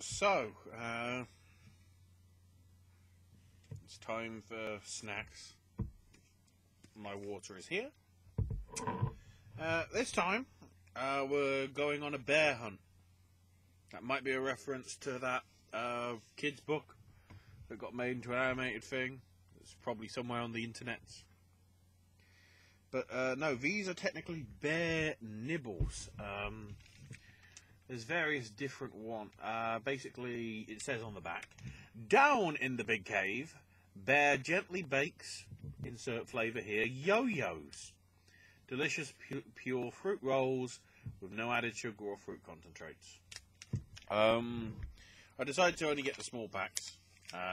So, it's time for snacks. My water is here. This time, we're going on a bear hunt. That might be a reference to that kids' book that got made into an animated thing. It's probably somewhere on the internet. But no, these are technically bear nibbles. There's various different ones. Basically, it says on the back, down in the big cave, bear gently bakes, insert flavour here, yo-yos. Delicious pure fruit rolls with no added sugar or fruit concentrates. I decided to only get the small packs.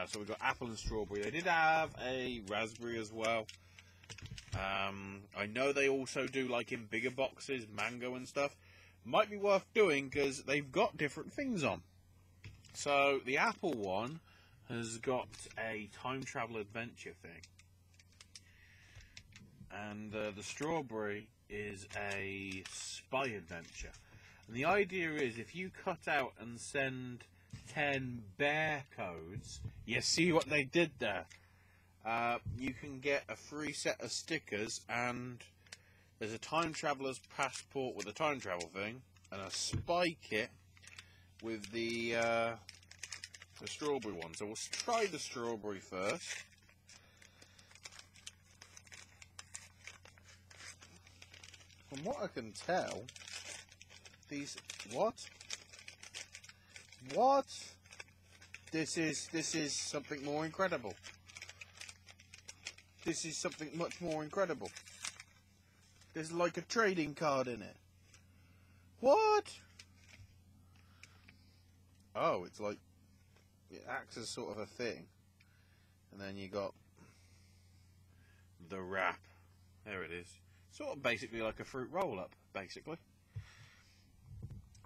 So we've got apple and strawberry. They did have a raspberry as well. I know they also do, like in bigger boxes, mango and stuff. Might be worth doing because they've got different things on. So the apple one has got a time travel adventure thing, and the strawberry is a spy adventure. And the idea is, if you cut out and send 10 bear codes, you see what they did there. You can get a free set of stickers, and there's a time traveler's passport with a time travel thing, and a spy kit with the strawberry one. So we'll try the strawberry first. From what I can tell, these what? This is something more incredible. This is something much more incredible. There's like a trading card in it. What? Oh, it's like, it acts as sort of a thing. And then you got the wrap. There it is. Sort of basically like a fruit roll-up, basically.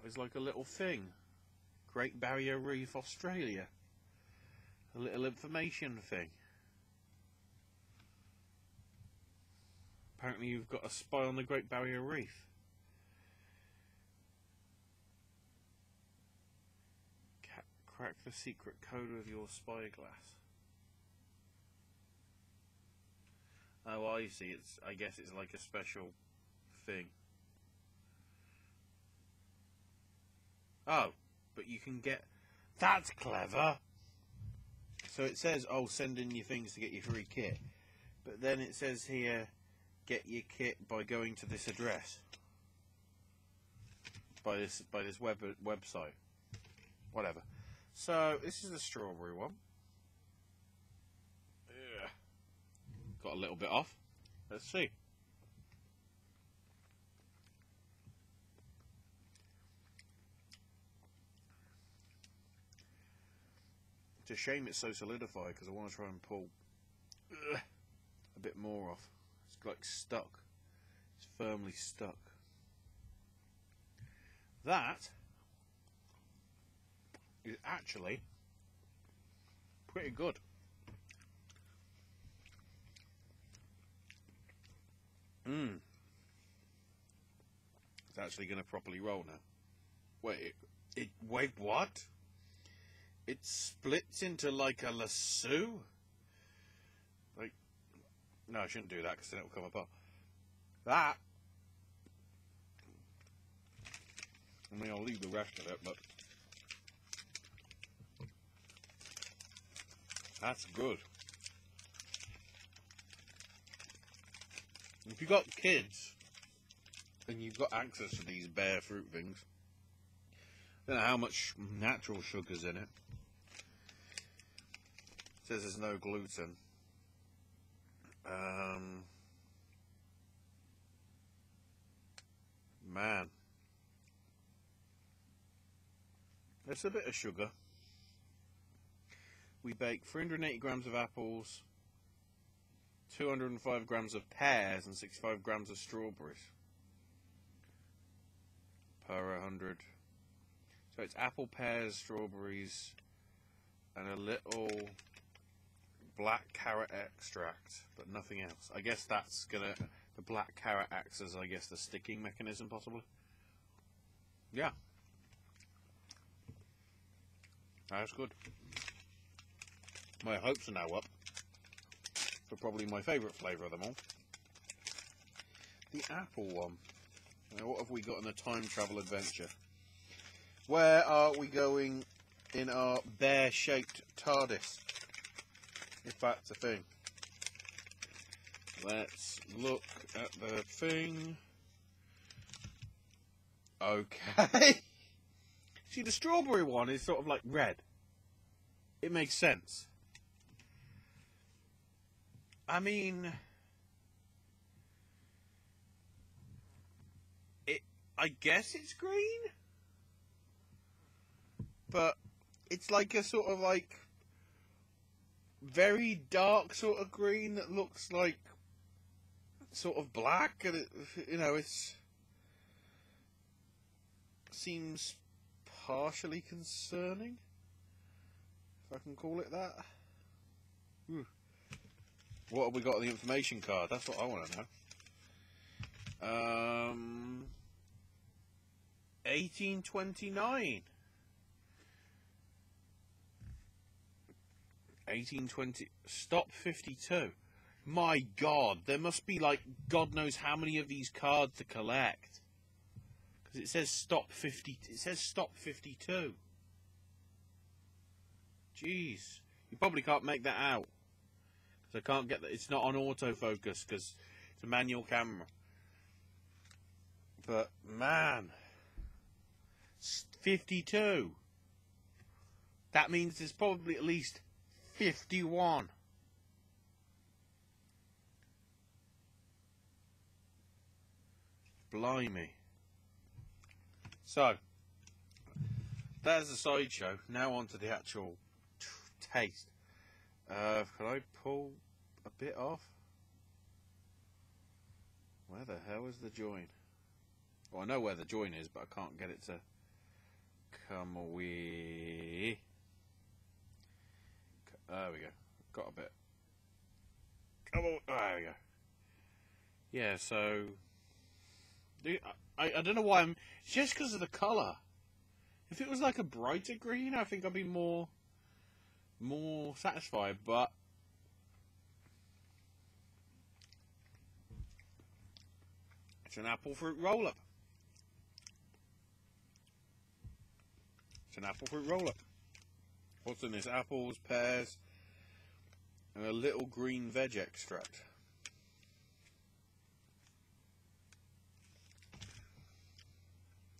It's like a little thing. Great Barrier Reef, Australia. A little information thing. Apparently you've got a spy on the Great Barrier Reef. Crack the secret code of your spyglass. Oh, I see. I guess it's like a special thing. Oh, but you can get... That's clever! So it says, oh, send in your things to get your free kit. But then it says here, get your kit by going to this address. By this website. Whatever. So, this is the strawberry one. Ugh. Got a little bit off. Let's see. It's a shame it's so solidified because I want to try and pull a bit more off. It's like stuck. It's firmly stuck. That is actually pretty good. It's actually going to properly roll now. Wait, wait, what? It splits into like a lasso? Like, no, I shouldn't do that because then it'll come apart. That, I mean, I'll leave the rest of it, but that's good. If you've got kids and you've got access to these bear fruit things, I don't know how much natural sugar's in it. It says there's no gluten. Man, there's a bit of sugar. We bake 380 grams of apples, 205 grams of pears, and 65 grams of strawberries per 100. So it's apple, pears, strawberries, and a little black carrot extract, but nothing else. I guess that's gonna, the black carrot acts as, I guess, the sticking mechanism, possibly. Yeah. That's good. My hopes are now up for probably my favourite flavour of them all. The apple one. Now, what have we got in a time travel adventure? Where are we going in our bear-shaped TARDIS? If that's a thing. Let's look at the thing. Okay. See, the strawberry one is sort of like red. It makes sense. I mean, I guess it's green, but it's like a sort of like very dark sort of green that looks like sort of black, and it, you know, it's seems partially concerning, if I can call it that. Ooh. What have we got on the information card? That's what I want to know. 1829. 1820. Stop 52. My God, there must be like God knows how many of these cards to collect. Because it says stop 50. It says stop 52. Jeez, you probably can't make that out. I can't get that. It's not on autofocus because it's a manual camera. But man, 52. That means there's probably at least 51. Blimey. So, there's the sideshow. Now on to the actual taste. Can I pull a bit off? Where the hell is the join? Well, I know where the join is, but I can't get it to come away. There we go. Got a bit. Come on. There we go. Yeah, so I don't know why I'm. It's just because of the colour. If it was like a brighter green, I think I'd be more satisfied, but it's an apple fruit roll-up. It's an apple fruit roll-up. What's in this? Apples, pears, and a little green veg extract.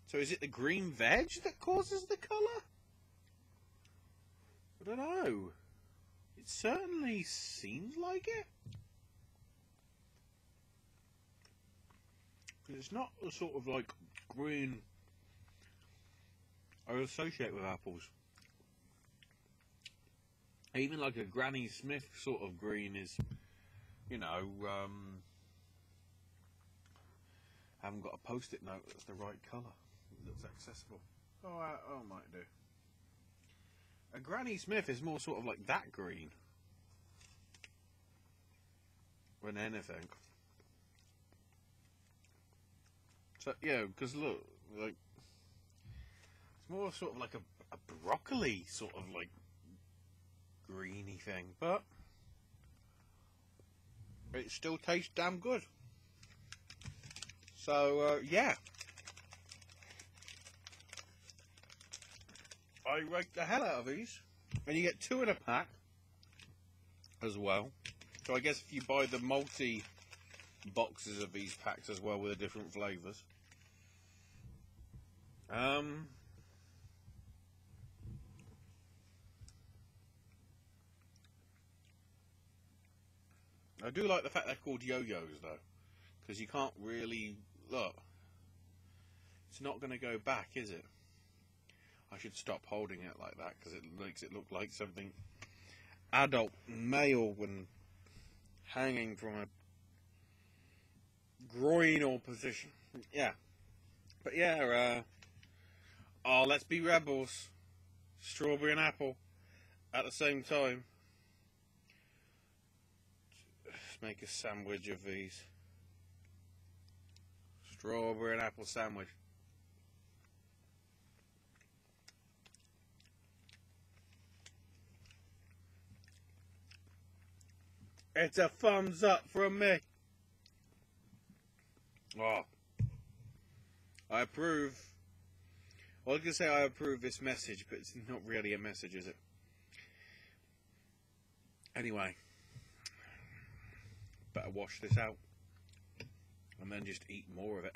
So is it the green veg that causes the colour? I don't know. It certainly seems like it. Because it's not the sort of like green I associate with apples. Even like a Granny Smith sort of green is, you know, haven't got a post-it note that's the right colour. It looks accessible. Oh, I might do. A Granny Smith is more sort of like that green than anything. So, yeah, because look, like, it's more sort of like a broccoli sort of like greeny thing, but it still tastes damn good. So, yeah. I rate the hell out of these. And you get 2 in a pack as well. So I guess if you buy the multi boxes of these packs as well with the different flavours. I do like the fact they're called yo-yos though. Because you can't really... Look. It's not going to go back, is it? I should stop holding it like that because it makes it look like something adult, male, and hanging from a groinal position. Yeah. But yeah, oh, let's be rebels. Strawberry and apple at the same time. Let's make a sandwich of these. Strawberry and apple sandwich. It's a thumbs up from me. Oh, I approve. Well, I was going to say I approve this message, but it's not really a message, is it? Anyway, better wash this out and then just eat more of it.